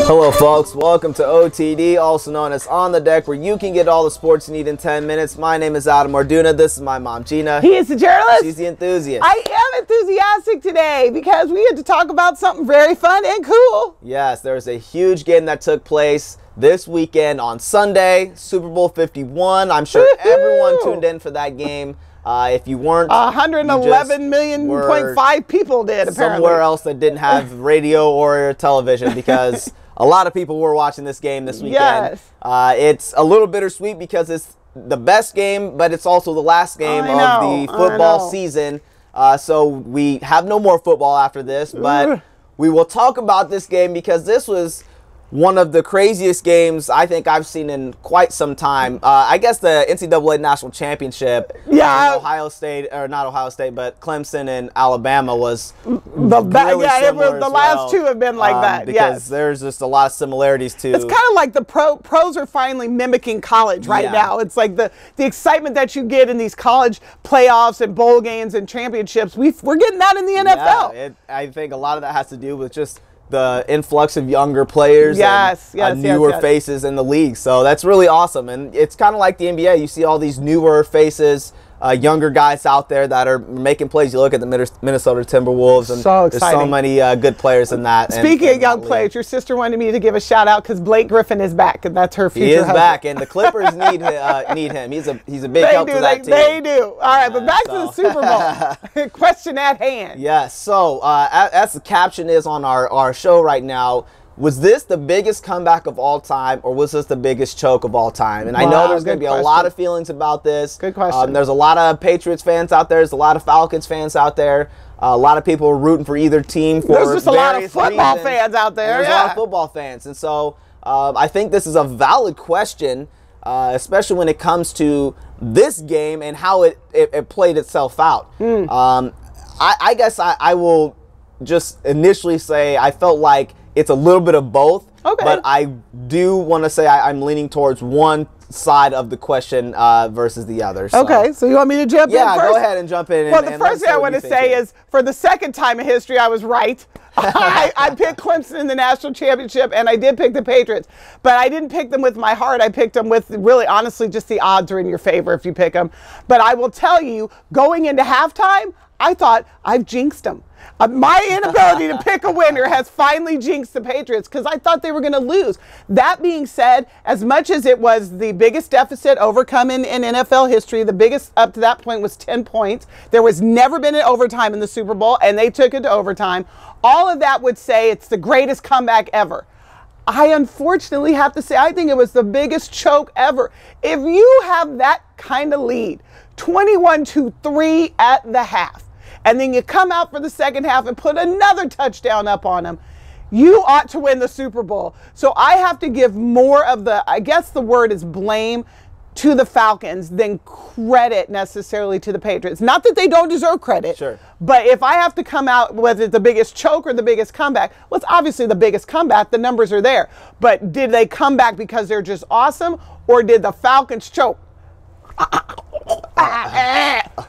Hello folks, welcome to OTD, also known as On the Deck, where you can get all the sports you need in 10 minutes. My name is Adam Orduna, this is my mom Gina. He is the journalist. She's the enthusiast. I am enthusiastic today because we had to talk about something very fun and cool. Yes, there was a huge game that took place this weekend on Sunday, Super Bowl 51. I'm sure everyone tuned in for that game. If you weren't, 111.5 people did, apparently. Somewhere else that didn't have radio or television, because a lot of people were watching this game this weekend. Yes. It's a little bittersweet because it's the best game, but it's also the last game of the football season. So we have no more football after this, but we will talk about this game because this was one of the craziest games I think I've seen in quite some time. I guess the NCAA National Championship, Ohio State, or not Ohio State, but Clemson and Alabama was the last two have been like that. Because there's just a lot of similarities to. It's kind of like the pros are finally mimicking college right now. It's like the excitement that you get in these college playoffs and bowl games and championships. We're getting that in the NFL. Yeah, I think a lot of that has to do with just the influx of younger players and newer faces in the league. So that's really awesome. And it's kind of like the NBA. You see all these newer faces, younger guys out there that are making plays. You look at the Minnesota Timberwolves, and there's so many good players in that. Speaking of young players, your sister wanted me to give a shout out because Blake Griffin is back, and that's her future husband. He is back, and the Clippers need him. He's a big help to that team. They do. All right, but back to the Super Bowl. Question at hand. Yes. So as the caption is on our show right now, was this the biggest comeback of all time, or was this the biggest choke of all time? And I know there's going to be a lot of feelings about this. Good question. There's a lot of Patriots fans out there. There's a lot of Falcons fans out there. A lot of people are rooting for either team for There's just a lot of football fans out there. There's a lot of football fans. And so I think this is a valid question, especially when it comes to this game and how it played itself out. I guess I will just initially say I felt like it's a little bit of both, but I do want to say I'm leaning towards one side of the question versus the other. So. Okay, so you want me to jump in first? Yeah, go ahead and jump in. Well, the first thing I want to say is, for the second time in history, I was right. I picked Clemson in the national championship, and I did pick the Patriots. But I didn't pick them with my heart. I picked them with, really, honestly, just the odds are in your favor if you pick them. But I will tell you, going into halftime, I thought, I've jinxed them. My inability to pick a winner has finally jinxed the Patriots because I thought they were going to lose. That being said, as much as it was the biggest deficit overcome in NFL history, the biggest up to that point was 10 points. There was never been an overtime in the Super Bowl, and they took it to overtime. All of that would say it's the greatest comeback ever. I unfortunately have to say I think it was the biggest choke ever. If you have that kind of lead, 21-3 at the half, and then you come out for the second half and put another touchdown up on them, you ought to win the Super Bowl. So I have to give more of the, I guess the word is blame, to the Falcons than credit necessarily to the Patriots. Not that they don't deserve credit, but if I have to come out whether it's the biggest choke or the biggest comeback, well, it's obviously the biggest comeback. The numbers are there. But did they come back because they're just awesome, or did the Falcons choke?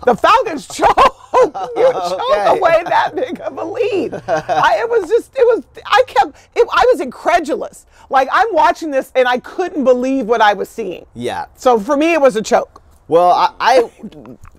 The Falcons choke. You choke away that big of a lead. I was incredulous. Like, I'm watching this and I couldn't believe what I was seeing. Yeah. So for me, it was a choke. Well,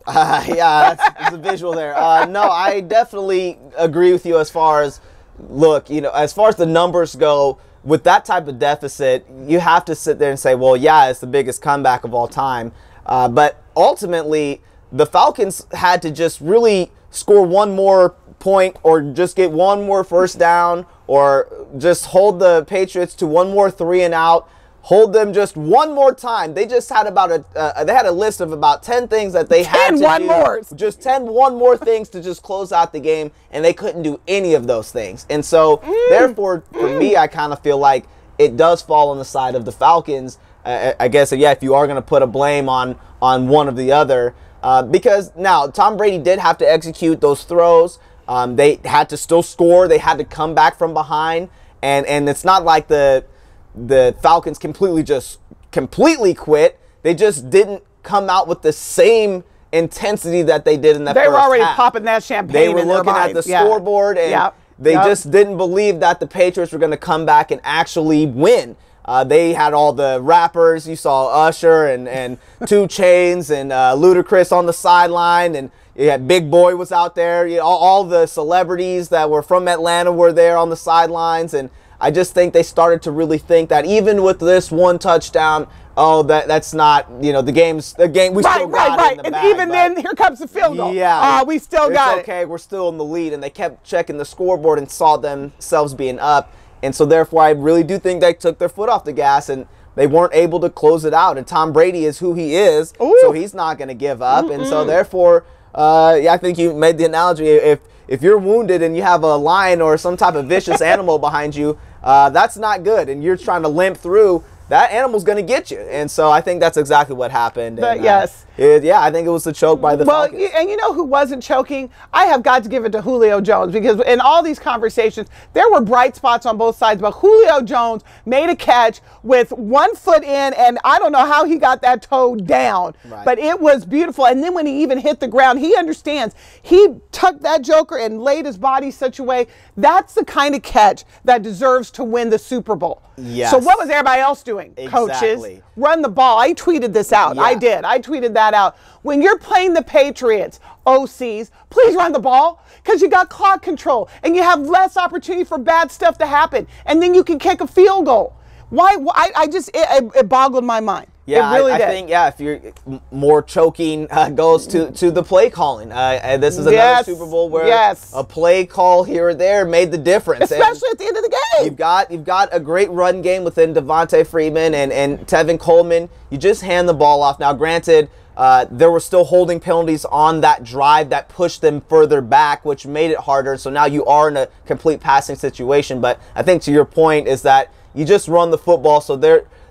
yeah, that's a visual there. No, I definitely agree with you as far as, look, as far as the numbers go, with that type of deficit, you have to sit there and say, well, yeah, it's the biggest comeback of all time. But ultimately, the Falcons had to just really score one more point or just get one more first down or just hold the Patriots to one more 3 and out, hold them just one more time. They just had they had a list of about 10 things that they had to do. Just 10 one more things to just close out the game, and they couldn't do any of those things. And so, therefore, for me, I kind of feel like it does fall on the side of the Falcons. I guess, yeah, if you are going to put a blame on one or the other. Because now Tom Brady did have to execute those throws. They had to still score. They had to come back from behind. And it's not like the Falcons completely quit. They just didn't come out with the same intensity that they did in that They first were already half. popping that champagne. They were in their looking at the minds. Yeah. scoreboard, and they just didn't believe that the Patriots were going to come back and actually win. They had all the rappers. You saw Usher and 2 Chainz and Ludacris on the sideline, and you had Big Boy was out there. You know, all the celebrities that were from Atlanta were there on the sidelines, and I just think they started to really think that even with this one touchdown, oh, that's not, you know, the game. We still got it in the and bag, even then, here comes the field goal. Yeah, we still got it. Okay, we're still in the lead, and they kept checking the scoreboard and saw themselves being up, and so therefore I really do think they took their foot off the gas and they weren't able to close it out. And Tom Brady is who he is, so he's not going to give up, and so therefore, I think you made the analogy. If you're wounded and you have a lion or some type of vicious animal behind you, that's not good, and you're trying to limp through, that animal's going to get you. And so I think that's exactly what happened. And, yes. I think it was the choke by the Falcons. And you know who wasn't choking? I have got to give it to Julio Jones, because in all these conversations, there were bright spots on both sides, but Julio Jones made a catch with 1 foot in, and I don't know how he got that toe down, but it was beautiful. And then when he even hit the ground, he understands. He tucked that joker and laid his body such a way. That's the kind of catch that deserves to win the Super Bowl. Yes. So what was everybody else doing? Exactly. Coaches, run the ball. I tweeted this out. Yeah. I did. I tweeted that out. When you're playing the Patriots, OCs, please run the ball, because you got clock control and you have less opportunity for bad stuff to happen, and then you can kick a field goal. Why? It boggled my mind. Yeah, it really did. I think, if you're more choking goes to the play calling. And this is another Super Bowl where a play call here or there made the difference. Especially at the end of the game. You've got a great run game within Devontae Freeman and Tevin Coleman. You just hand the ball off. Now, granted, there were still holding penalties on that drive that pushed them further back, which made it harder. So now you are in a complete passing situation. But I think to your point is that you just run the football, so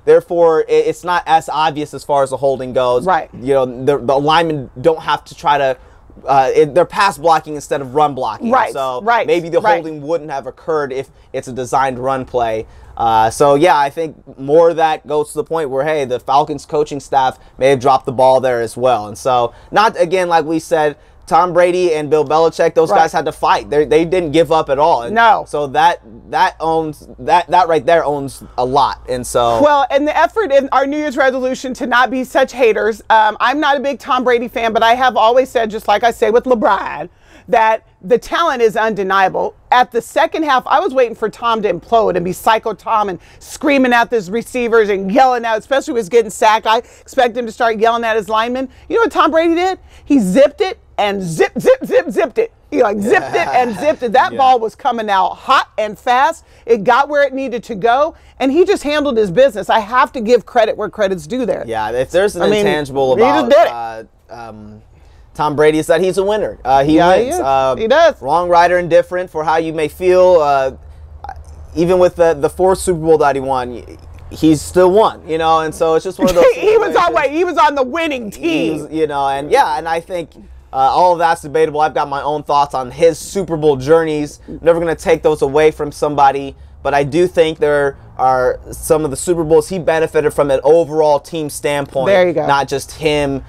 therefore, it's not as obvious as far as the holding goes. Right. You know, the linemen don't have to try to. They're pass blocking instead of run blocking. Right. So right. maybe the holding wouldn't have occurred if it's a designed run play. I think more of that goes to the point where, hey, the Falcons coaching staff may have dropped the ball there as well. And so, not again, like we said, Tom Brady and Bill Belichick, those guys had to fight. They didn't give up at all. And no. So that right there owns a lot. And so. Well, and the effort in our New Year's resolution to not be such haters. I'm not a big Tom Brady fan, but I have always said, just like I say with LeBron, that the talent is undeniable. At the second half, I was waiting for Tom to implode and be Psycho Tom and screaming at his receivers and yelling out, especially when he was getting sacked. I expect him to start yelling at his linemen. You know what Tom Brady did? He zipped it and zipped it. He zipped it and zipped it. That ball was coming out hot and fast. It got where it needed to go, and he just handled his business. I have to give credit where credit's due there. Yeah, if there's an intangible about Tom Brady, is that he's a winner. He wins. He does. Wrong, right, or indifferent for how you may feel. Even with the 4th Super Bowl that he won, he's still won. You know, and so it's just one of those. He was on the winning team. And I think. All of that's debatable. I've got my own thoughts on his Super Bowl journeys. Never going to take those away from somebody, but I do think there are some of the Super Bowls he benefited from an overall team standpoint. There you go. Not just him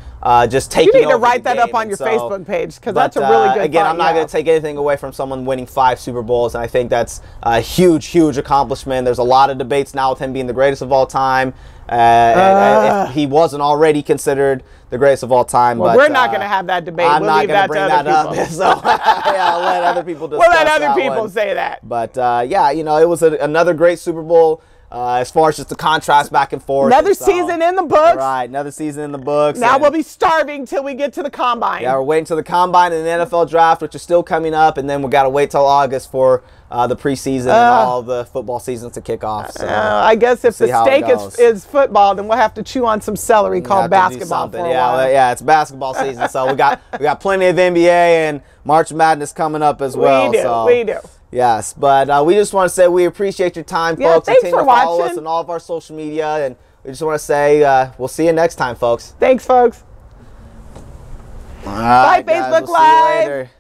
just taking over. You need to write that up on your Facebook page, because that's a really good again, thought. I'm not going to take anything away from someone winning 5 Super Bowls, and I think that's a huge, huge accomplishment. There's a lot of debates now with him being the greatest of all time. If he wasn't already considered the greatest of all time. Well, but, we're not going to have that debate. I'm we'll not going to bring that up. So I'll let other people discuss. We'll let other people say that. But it was another great Super Bowl. As far as just the contrast back and forth. Another season in the books. Right, another season in the books. Now we'll be starving till we get to the Combine. Yeah, we're waiting till the Combine and the NFL Draft, which is still coming up, and then we got to wait till August for the preseason and all the football seasons to kick off. So I guess if the steak is football, then we'll have to chew on some celery called basketball for a while. Yeah, it's basketball season, so we got plenty of NBA and March Madness coming up as well. We do. Yes, but we just want to say we appreciate your time, folks. Thanks for follow watching us on all of our social media, and we just want to say we'll see you next time, folks. Thanks, folks. All right, Bye, Facebook guys, we'll see you Live. later.